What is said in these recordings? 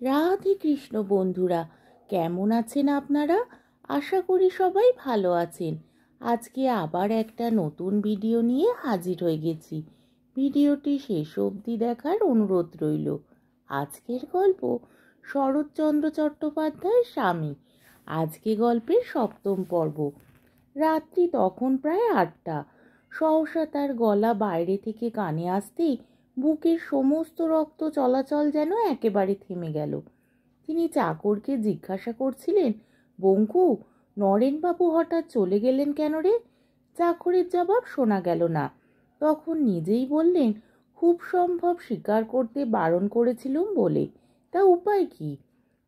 রাধে কৃষ্ণ বন্ধুরা, কেমন আছেন আপনারা? আশা করি সবাই ভালো আছেন। আজকে আবার একটা নতুন ভিডিও নিয়ে হাজির হয়ে গেছি। ভিডিওটি শেষ অবধি দেখার অনুরোধ রইল। আজকের গল্প শরৎচন্দ্র চট্টোপাধ্যায়ের স্বামী। আজকে গল্পের সপ্তম পর্ব। রাত্রি তখন প্রায় 8টা। সহসা তার গলা বাইরে থেকে কানে আসতেই বুকের সমস্ত রক্ত চলাচল যেন একেবারে থেমে গেল। তিনি চাকরকে জিজ্ঞাসা করছিলেন, বঙ্কু, নরেনবাবু হঠাৎ চলে গেলেন কেন রে? চাকরের জবাব শোনা গেল না। তখন নিজেই বললেন, খুব সম্ভব স্বীকার করতে বারণ করেছিলুম বলে। তা উপায় কি?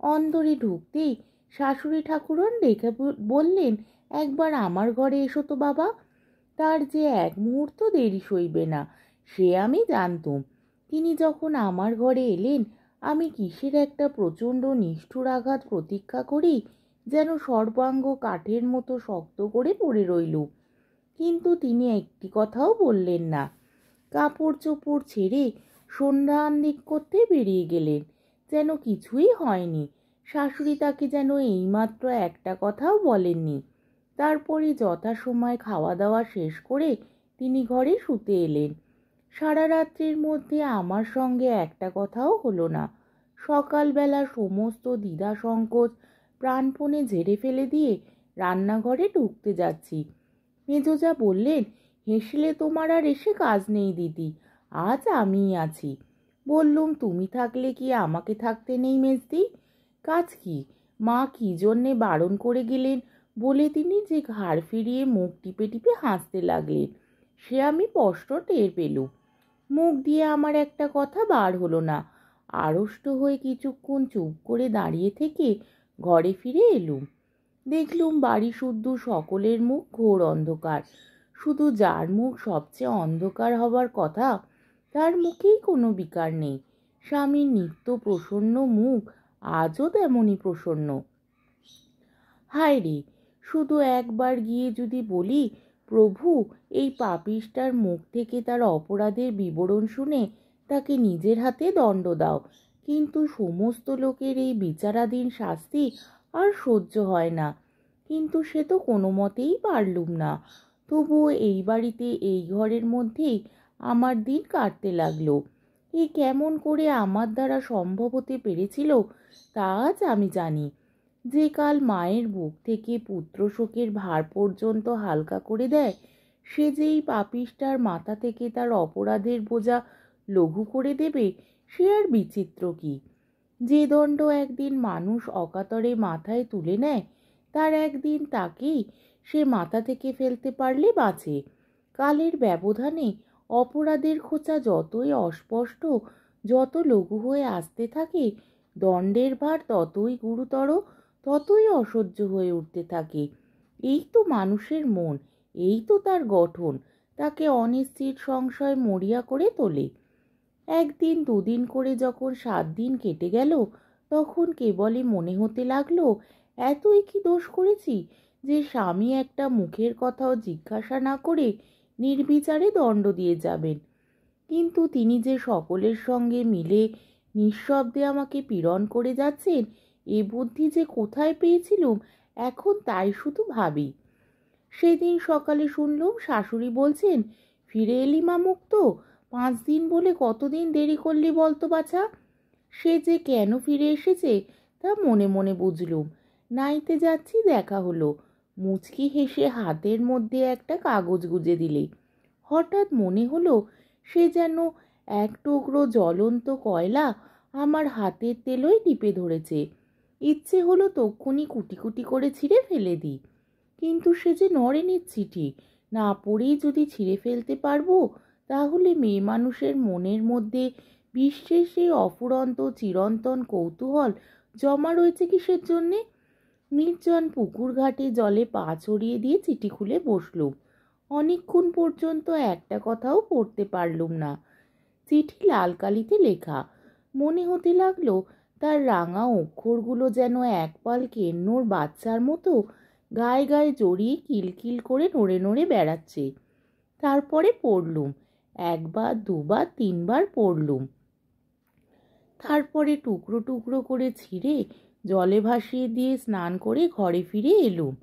অন্দরে ঢুকতেই শাশুড়ি ঠাকুরন ডেকে বললেন, একবার আমার ঘরে এসো তো বাবা। তার যে এক মুহূর্ত দেরি সইবে না, সে আমি জানতুম। তিনি যখন আমার ঘরে এলেন, আমি কিসের একটা প্রচণ্ড নিষ্ঠুর আঘাত প্রতীক্ষা করি, যেন সর্বাঙ্গ কাঠের মতো শক্ত করে পড়ে রইলুম। কিন্তু তিনি একটি কথাও বললেন না। কাপড় চোপড় ছেড়ে সন্ধ্যান্দিক করতে বেরিয়ে গেলেন, যেন কিছুই হয়নি। শাশুড়ি তাকে যেন এইমাত্র একটা কথাও বলেননি। তারপরে যথাসময় খাওয়া দাওয়া শেষ করে তিনি ঘরে শুতে এলেন। সারা রাত্রির মধ্যে আমার সঙ্গে একটা কথাও হলো না। সকালবেলা সমস্ত দ্বিধা সংকোচ প্রাণপণে ঝেড়ে ফেলে দিয়ে রান্নাঘরে ঢুকতে যাচ্ছি। মেজোজা বললেন, হেসলে তোমার আর এসে কাজ নেই দিদি, আজ আমিই আছি। বললুম, তুমি থাকলে কি আমাকে থাকতে নেই মেজদি? কাজ কি? মা কি জন্যে বারণ করে গেলেন বলে তিনি যে ঘাড় ফিরিয়ে মুখ টিপে টিপে হাসতে লাগলেন, সে আমি স্পষ্ট টের পেলুম। মুখ দিয়ে আমার একটা কথা বার হলো না। আড়ষ্ট হয়ে কিছুক্ষণ চুপ করে দাঁড়িয়ে থেকে ঘরে ফিরে এলুম। দেখলুম বাড়ি শুদ্ধ সকলের মুখ ঘোর অন্ধকার। শুধু যার মুখ সবচেয়ে অন্ধকার হবার কথা, তার মুখেই কোনো বিকার নেই। স্বামীর নিত্য প্রসন্ন মুখ আজও তেমনই প্রসন্ন। হায় রে, শুধু একবার গিয়ে যদি বলি, প্রভু, এই পাপিষ্টার মুখ থেকে তার অপরাধের বিবরণ শুনে তাকে নিজের হাতে দণ্ড দাও। কিন্তু সমস্ত লোকের এই বিচারাধীন শাস্তি আর সহ্য হয় না। কিন্তু সে তো কোনো মতেই পারলুম না। তবুও এই বাড়িতে এই ঘরের মধ্যেই আমার দিন কাটতে লাগলো। এ কেমন করে আমার দ্বারা সম্ভব হতে পেরেছিল তা আজ আমি জানি। যে কাল মায়ের বুক থেকে পুত্র শোকের ভার পর্যন্ত হালকা করে দেয়, সে যেই পাপিষ্টার মাথা থেকে তার অপরাধের বোঝা লঘু করে দেবে, সে আর বিচিত্র কি? যে দণ্ড একদিন মানুষ অকাতরে মাথায় তুলে নেয়, তার একদিন তাকেই সে মাথা থেকে ফেলতে পারলে বাঁচে। কালের ব্যবধানে অপরাধের খোঁচা যতই অস্পষ্ট, যত লঘু হয়ে আসতে থাকে, দণ্ডের ভার ততই গুরুতর, ততই অসহ্য হয়ে উঠতে থাকে। এই তো মানুষের মন, এই তো তার গঠন, তাকে অনিশ্চিত সংশয় মরিয়া করে তোলে। একদিন দুদিন করে যখন 7 দিন কেটে গেল, তখন কেবলই মনে হতে লাগলো, এতই কি দোষ করেছি যে স্বামী একটা মুখের কথাও জিজ্ঞাসা না করে নির্বিচারে দণ্ড দিয়ে যাবেন। কিন্তু তিনি যে সকলের সঙ্গে মিলে নিঃশব্দে আমাকে পীড়ন করে যাচ্ছেন, এ বুদ্ধি যে কোথায় পেয়েছিলুম, এখন তাই শুধু ভাবি। সেদিন সকালে শুনলুম শাশুড়ি বলছেন, ফিরে এলি মা মুক্ত? 5 দিন বলে কতদিন দেরি করলি বলতো বাছা? সে যে কেন ফিরে এসেছে তা মনে মনে বুঝলুম। নাইতে যাচ্ছি, দেখা হলো। মুচকি হেসে হাতের মধ্যে একটা কাগজ গুজে দিলে। হঠাৎ মনে হলো সে যেন এক টুকরো জ্বলন্ত কয়লা আমার হাতের তেলোয় টিপে ধরেছে। ইচ্ছে হলো তক্ষুনি কুটি কুটি করে ছিঁড়ে ফেলে দিই। কিন্তু সে যে নরেনের চিঠি, না পড়েই যদি ছিঁড়ে ফেলতে পারবো, তাহলে মেয়ে মানুষের মনের মধ্যে বিশ্বের সেই অফুরন্ত চিরন্তন কৌতূহল জমা রয়েছে কিসের জন্যে? নির্জন পুকুর ঘাটে জলে পা ছড়িয়ে দিয়ে চিঠি খুলে বসলুম। অনেকক্ষণ পর্যন্ত একটা কথাও পড়তে পারলুম না। চিঠি লাল কালিতে লেখা। মনে হতে লাগলো তার রাঙা অক্ষরগুলো যেন একপাল কেন্নোর বাচ্চার মতো গায়ে গায়ে জড়িয়ে কিলকিল করে নড়ে নড়ে বেড়াচ্ছে। তারপরে পড়লুম, একবার দুবার তিনবার পড়লুম। তারপরে টুকরো টুকরো করে ছিঁড়ে জলে ভাসিয়ে দিয়ে স্নান করে ঘরে ফিরে এলুম।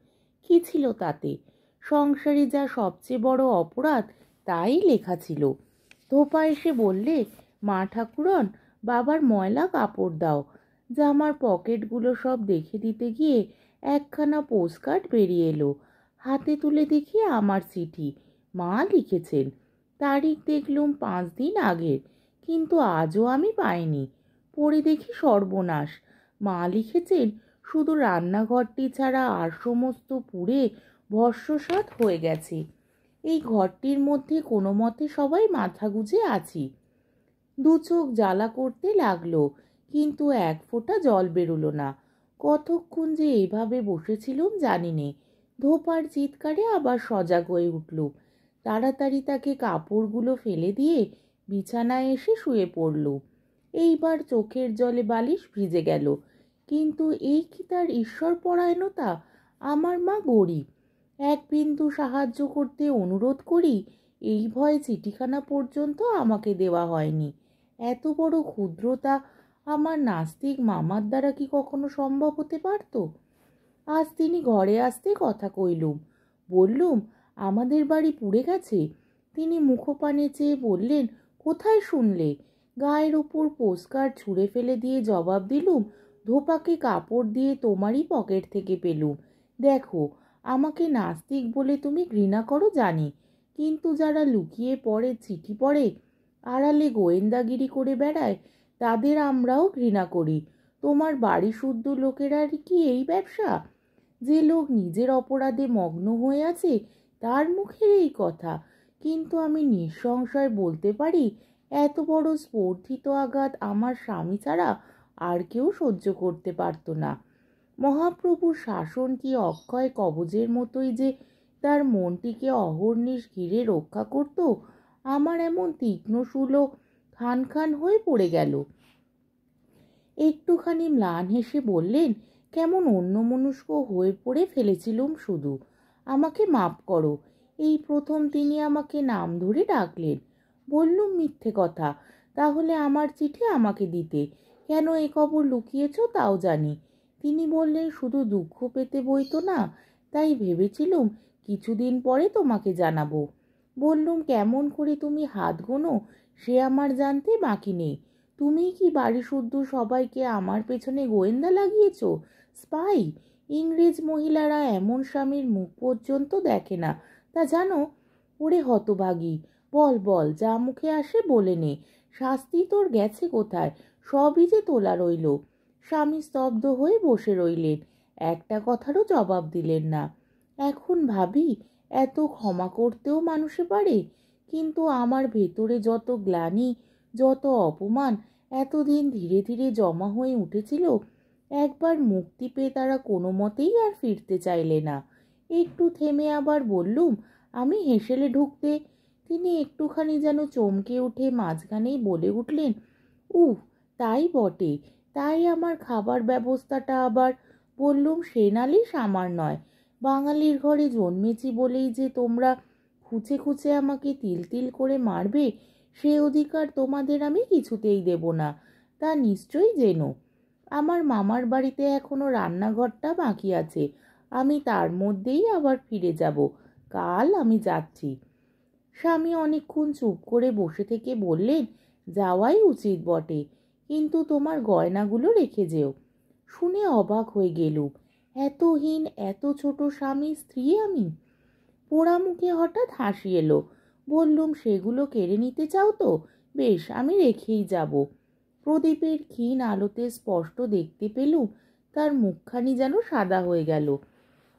কি ছিল তাতে? সংসারে যা সবচেয়ে বড় অপরাধ তাই লেখা ছিল। ধোপা এসে বললে, মা ঠাকুরন, বাবার ময়লা কাপড় দাও। জামার পকেটগুলো সব দেখে দিতে গিয়ে একখানা পোস্টকার্ড বেরিয়ে এলো। হাতে তুলে দেখি আমার চিঠি। মা লিখেছেন। তারিখ দেখলুম 5 দিন আগের, কিন্তু আজও আমি পাইনি। পড়ে দেখি সর্বনাশ। মা লিখেছেন, শুধু রান্নাঘরটি ছাড়া আর সমস্ত পুড়ে ভস্মসাৎ হয়ে গেছে। এই ঘরটির মধ্যে কোনো মতে সবাই মাথা গুঁজে আছি। দু চোখ জ্বালা করতে লাগলো, কিন্তু এক ফোঁটা জল বেরোলো না। কতক্ষণ যে এইভাবে বসেছিলুম জানি নে। ধোপার চিৎকারে আবার সজাগ হয়ে উঠলুম। তাড়াতাড়ি তাকে কাপড়গুলো ফেলে দিয়ে বিছানায় এসে শুয়ে পড়লুম। এইবার চোখের জলে বালিশ ভিজে গেল। কিন্তু এই কি তার ঈশ্বর পরায়ণতা? আমার মা গরিব। এক বিন্দু সাহায্য করতে অনুরোধ করি, এই ভয়ে চিঠিখানা পর্যন্ত আমাকে দেওয়া হয়নি। এত বড় ক্ষুদ্রতা আমার নাস্তিক মামার দ্বারা কি কখনো সম্ভব হতে পারত? আজ তিনি ঘরে আসতে কথা কইলুম। বললুম, আমাদের বাড়ি পুড়ে গেছে। তিনি মুখপানে চেয়ে বললেন, কোথায় শুনলে? গায়ের উপর পোস্টকার্ড ছুঁড়ে ফেলে দিয়ে জবাব দিলুম, ধোপাকে কাপড় দিয়ে তোমারই পকেট থেকে পেলুম। দেখো, আমাকে নাস্তিক বলে তুমি ঘৃণা করো জানি, কিন্তু যারা লুকিয়ে পড়ে চিঠি পড়ে, আড়ালে গোয়েন্দাগিরি করে বেড়ায়, তাদের আমরাও ঘৃণা করি। তোমার বাড়ি শুদ্ধ লোকেরা কি এই ব্যবসা? যে লোক নিজের অপরাধে মগ্ন হয়ে আছে তার মুখের এই কথা। কিন্তু আমি নিঃসংশয় বলতে পারি, এত বড় স্পর্ধিত আঘাত আমার স্বামী ছাড়া আর কেউ সহ্য করতে পারত না। মহাপ্রভুর শাসন কি অক্ষয় কবজের মতোই যে তার মনটিকে অহর্নিশ ঘিরে রক্ষা করত, আমার এমন তীক্ষ্ণ শূলও খান খান হয়ে পড়ে গেল। একটুখানি ম্লান হেসে বললেন, কেমন অন্যমনস্ক হয়ে পড়ে ফেলেছিলুম শুধু। আমাকে মাপ করো। এই প্রথম তিনি আমাকে নাম ধরে ডাকলেন। বললুম, মিথ্যে কথা। তাহলে আমার চিঠি আমাকে দিতে। কেন এ খবর লুকিয়েছ তাও জানি। তিনি বললেন, শুধু দুঃখ পেতে বইতো না, তাই ভেবেছিলুম কিছুদিন পরে তোমাকে জানাবো। বললুম, কেমন করে তুমি হাত গোনো সে আমার জানতে বাকি নেই। তুমি কি বাড়ি শুদ্ধ সবাইকে আমার পেছনে গোয়েন্দা লাগিয়েছ? স্পাই! ইংরেজ মহিলারা এমন স্বামীর মুখ পর্যন্ত দেখে না, তা জানো? ওরে হতভাগী, বল বল, যা মুখে আসে বলে নে। শাস্তি তোর গেছে কোথায়? সবই যে তোলা রইল। স্বামী স্তব্ধ হয়ে বসে রইলেন, একটা কথারও জবাব দিলেন না। এখন ভাবি, এত ক্ষমা করতেও মানুষে পারে? কিন্তু আমার ভেতরে যত গ্লানি, যত অপমান এতদিন ধীরে ধীরে জমা হয়ে উঠেছিল, একবার মুক্তি পেয়ে তারা কোনো মতেই আর ফিরতে চাইলে না। একটু থেমে আবার বললুম, আমি হেসেলে ঢুকতে। তিনি একটুখানি যেন চমকে উঠে মাঝখানেই বলে উঠলেন, উহ, তাই বটে। তাই আমার খাবার ব্যবস্থাটা আবার। বললুম, সে নালিশ আমার নয়। বাঙালির ঘরে জন্মেছি বলেই যে তোমরা খুঁচে খুঁচে আমাকে তিল তিল করে মারবে, সে অধিকার তোমাদের আমি কিছুতেই দেব না, তা নিশ্চয়ই জেনো। আমার মামার বাড়িতে এখনো রান্নাঘরটা বাকি আছে। আমি তার মধ্যেই আবার ফিরে যাব। কাল আমি যাচ্ছি। স্বামী অনেকক্ষণ চুপ করে বসে থেকে বললেন, যাওয়াই উচিত বটে, কিন্তু তোমার গয়নাগুলো রেখে যেও। শুনে অবাক হয়ে গেলুম। এত হীন, এত ছোট স্বামী স্ত্রী আমি! পোড়া মুখে হঠাৎ হাসি এলো। বললুম, সেগুলো কেড়ে নিতে চাও তো? বেশ, আমি রেখেই যাব। প্রদীপের ক্ষীণ আলোতে স্পষ্ট দেখতে পেলুম তার মুখখানি যেন সাদা হয়ে গেল।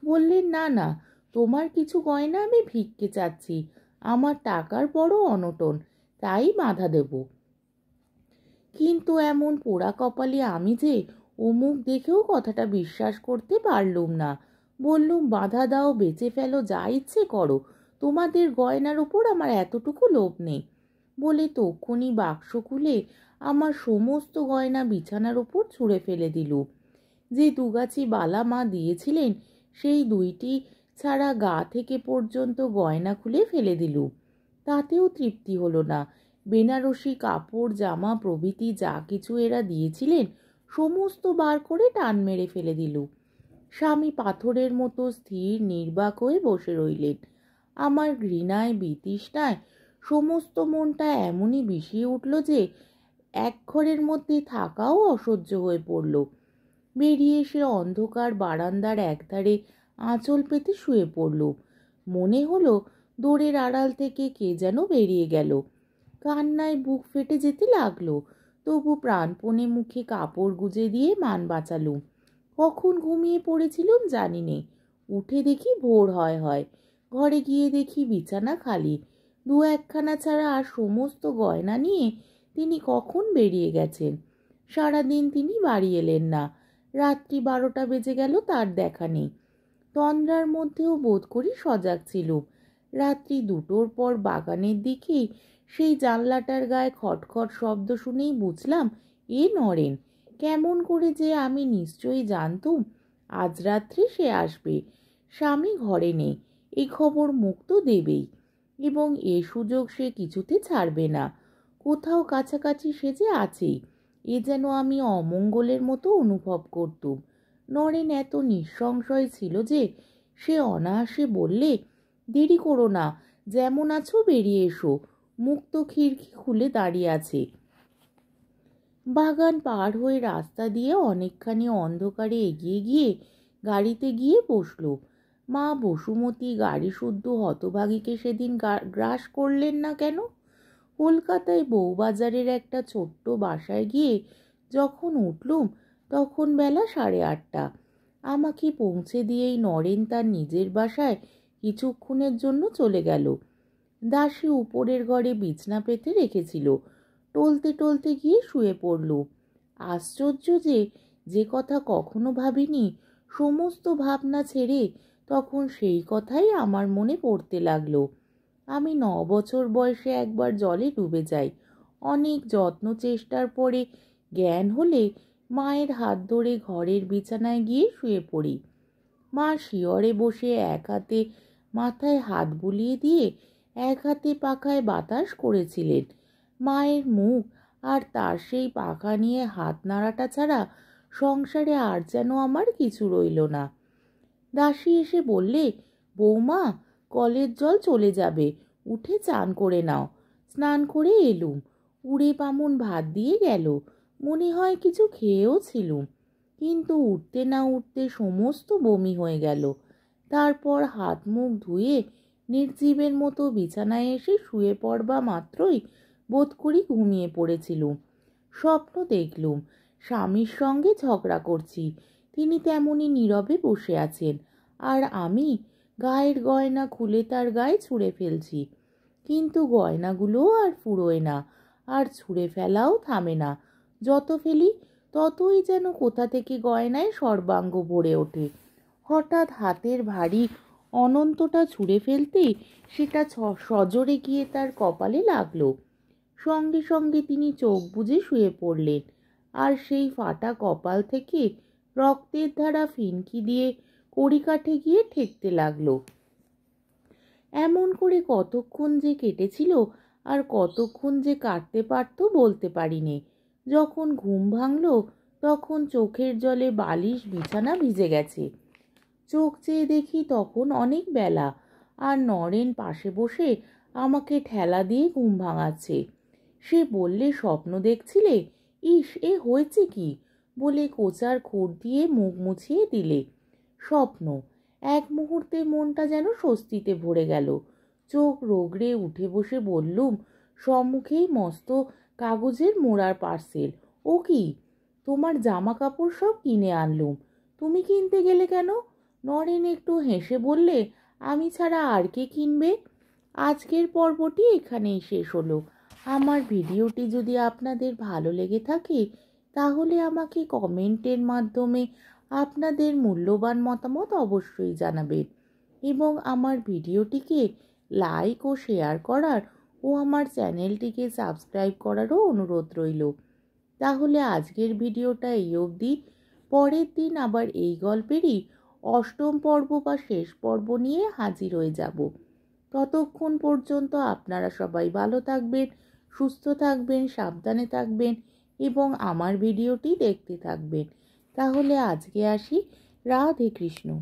বললেন, না না, তোমার কিছু গয়না আমি ভিক্ষে চাচ্ছি। আমার টাকার বড় অনটন, তাই বাধা দেব। কিন্তু এমন পোড়া কপালে আমি যে, ও মুখ দেখেও কথাটা বিশ্বাস করতে পারলুম না। বললুম, বাধা দাও, বেঁচে ফেলো, যা ইচ্ছে করো, তোমাদের গয়নার উপর আমার এতটুকু লোভ নেই। বলে তক্ষুনি বাক্স খুলে আমার সমস্ত গয়না বিছানার উপর ছুঁড়ে ফেলে দিলুম। যে দুগাছি বালা মা দিয়েছিলেন, সেই দুইটি ছাড়া গা থেকে পর্যন্ত গয়না খুলে ফেলে দিলুম। তাতেও তৃপ্তি হলো না। বেনারসি কাপড় জামা প্রভৃতি যা কিছু এরা দিয়েছিলেন সমস্ত বার করে টান মেরে ফেলে দিল। স্বামী পাথরের মতো স্থির নির্বাক হয়ে বসে রইলেন। আমার ঘৃণায় বিতৃষ্ণায় সমস্ত মনটা এমনই বিষিয়ে উঠল যে এক ঘরের মধ্যে থাকাও অসহ্য হয়ে পড়ল। বেরিয়ে এসে অন্ধকার বারান্দার একধারে আঁচল পেতে শুয়ে পড়ল। মনে হলো দোরের আড়াল থেকে কে যেন বেরিয়ে গেল। কান্নায় বুক ফেটে যেতে লাগলো। তবু প্রাণপণে মুখে কাপড় গুজে দিয়ে মান বাঁচালুম। কখন ঘুমিয়ে পড়েছিলুম জানি নে। উঠে দেখি ভোর হয়। ঘরে গিয়ে দেখি বিছানা খালি। দু একখানা ছাড়া আর সমস্ত গয়না নিয়ে তিনি কখন বেরিয়ে গেছেন। সারাদিন তিনি বাড়ি এলেন না। রাত্রি 12টা বেজে গেল, তার দেখা নেই। তন্দ্রার মধ্যেও বোধ করি সজাগ ছিলুম। রাত্রি 2টোর পর বাগানের দিকেই সেই জানলাটার গায়ে খটখট শব্দ শুনেই বুঝলাম এ নরেন। কেমন করে যে আমি নিশ্চয়ই জানতুম আজ রাত্রে সে আসবে। স্বামী ঘরে নেই, এই খবর মুখ তো দেবেই, এবং এ সুযোগ সে কিছুতে ছাড়বে না। কোথাও কাছাকাছি সে যে আছেই, এ যেন আমি অমঙ্গলের মতো অনুভব করতুম। নরেন এত নিঃসংশয় ছিল যে সে অনায়াসে বললে, দেরি করো না, যেমন আছো বেরিয়ে এসো। মুক্ত খিড়কি খুলে দাঁড়িয়ে আছে। বাগান পার হয়ে রাস্তা দিয়ে অনেকখানি অন্ধকারে এগিয়ে গিয়ে গাড়িতে গিয়ে বসল। মা বসুমতী গাড়ি শুদ্ধ হতভাগীকে সেদিন গ্রাস করলেন না কেন? কলকাতায় বউবাজারের একটা ছোট্ট বাসায় গিয়ে যখন উঠলুম তখন বেলা 8:30। আমাকে পৌঁছে দিয়েই নরেন তার নিজের বাসায় কিছুক্ষণের জন্য চলে গেল। দাসী উপরের ঘরে বিছনা পেতে রেখেছিল। টলতে টলতে গিয়ে শুয়ে পড়ল। আশ্চর্য যে কথা কখনো ভাবিনি, সমস্ত ভাবনা ছেড়ে তখন সেই কথাই আমার মনে পড়তে লাগলো। আমি 9 বছর বয়সে একবার জলে ডুবে যাই। অনেক যত্ন চেষ্টার পরে জ্ঞান হলে মায়ের হাত ধরে ঘরের বিছানায় গিয়ে শুয়ে পড়ি। মা শিয়রে বসে এক হাতে মাথায় হাত বুলিয়ে দিয়ে এক হাতে পাখায় বাতাস করেছিলেন। মায়ের মুখ আর তার সেই পাখা নিয়ে হাত নাড়াটা ছাড়া সংসারে আর যেন আমার কিছু রইল না। দাসী এসে বললে, বৌমা, কলের জল চলে যাবে, উঠে চান করে নাও। স্নান করে এলুম। উড়ে বামুন ভাত দিয়ে গেল। মনে হয় কিছু খেয়েও ছিলুম, কিন্তু উঠতে না উঠতে সমস্ত বমি হয়ে গেল। তারপর হাত মুখ ধুয়ে নির্জীবের মতো বিছানায় এসে শুয়ে পড়বা মাত্রই বোধ করি ঘুমিয়ে পড়েছিলুম। স্বপ্ন দেখলুম স্বামীর সঙ্গে ঝগড়া করছি, তিনি তেমনি নীরবে বসে আছেন, আর আমি গায়ের গয়না খুলে তার গায়ে ছুঁড়ে ফেলছি। কিন্তু গয়নাগুলোও আর ফুরোয় না, আর ছুঁড়ে ফেলাও থামে না। যত ফেলি ততই যেন কোথা থেকে গয়নায় সর্বাঙ্গ ভরে ওঠে। হঠাৎ হাতের ভারী অনন্তটা ছুঁড়ে ফেলতেই সেটা সজোরে গিয়ে তার কপালে লাগলো। সঙ্গে সঙ্গে তিনি চোখ বুজে শুয়ে পড়লেন, আর সেই ফাটা কপাল থেকে রক্তের ধারা ফিনকি দিয়ে কড়িকাঠে গিয়ে ঠেকতে লাগলো। এমন করে কতক্ষণ যে কেটেছিল আর কতক্ষণ যে কাটতে পারত বলতে পারিনি। যখন ঘুম ভাঙল তখন চোখের জলে বালিশ বিছানা ভিজে গেছে। চোখ চেয়ে দেখি তখন অনেক বেলা, আর নরেন পাশে বসে আমাকে ঠেলা দিয়ে ঘুম ভাঙাচ্ছে। সে বললে, স্বপ্ন দেখছিলে? ইস, এ হয়েছে কি? বলে কোচার খুঁট দিয়ে মুখ মুছিয়ে দিলে। স্বপ্ন। এক মুহূর্তে মনটা যেন স্বস্তিতে ভরে গেল। চোখ রগড়ে উঠে বসে বললুম, সম্মুখেই মস্ত কাগজের মোড়ার পার্সেল। ও কি? তোমার জামা কাপড় সব কিনে আনলুম। তুমি কিনতে গেলে কেন? নরেন একটু হেসে বললে, আমি ছাড়া আর কে কিনবে? আজকের পর্বটি এখানেই শেষ হলো। আমার ভিডিওটি যদি আপনাদের ভালো লেগে থাকে তাহলে আমাকে কমেন্টের মাধ্যমে আপনাদের মূল্যবান মতামত অবশ্যই জানাবেন, এবং আমার ভিডিওটিকে লাইক ও শেয়ার করার ও আমার চ্যানেলটিকে সাবস্ক্রাইব করারও অনুরোধ রইল। তাহলে আজকের ভিডিওটা এই অবধি। পরের দিন আবার এই গল্পেরই 8ম পর্ব বা শেষ পর্ব নিয়ে হাজির হয়ে যাব। ততক্ষণ পর্যন্ত আপনারা সবাই ভালো থাকবেন, সুস্থ থাকবেন, সাবধানে থাকবেন এবং আমার ভিডিওটি দেখতে থাকবেন। তাহলে আজকে আসি। রাধে কৃষ্ণ।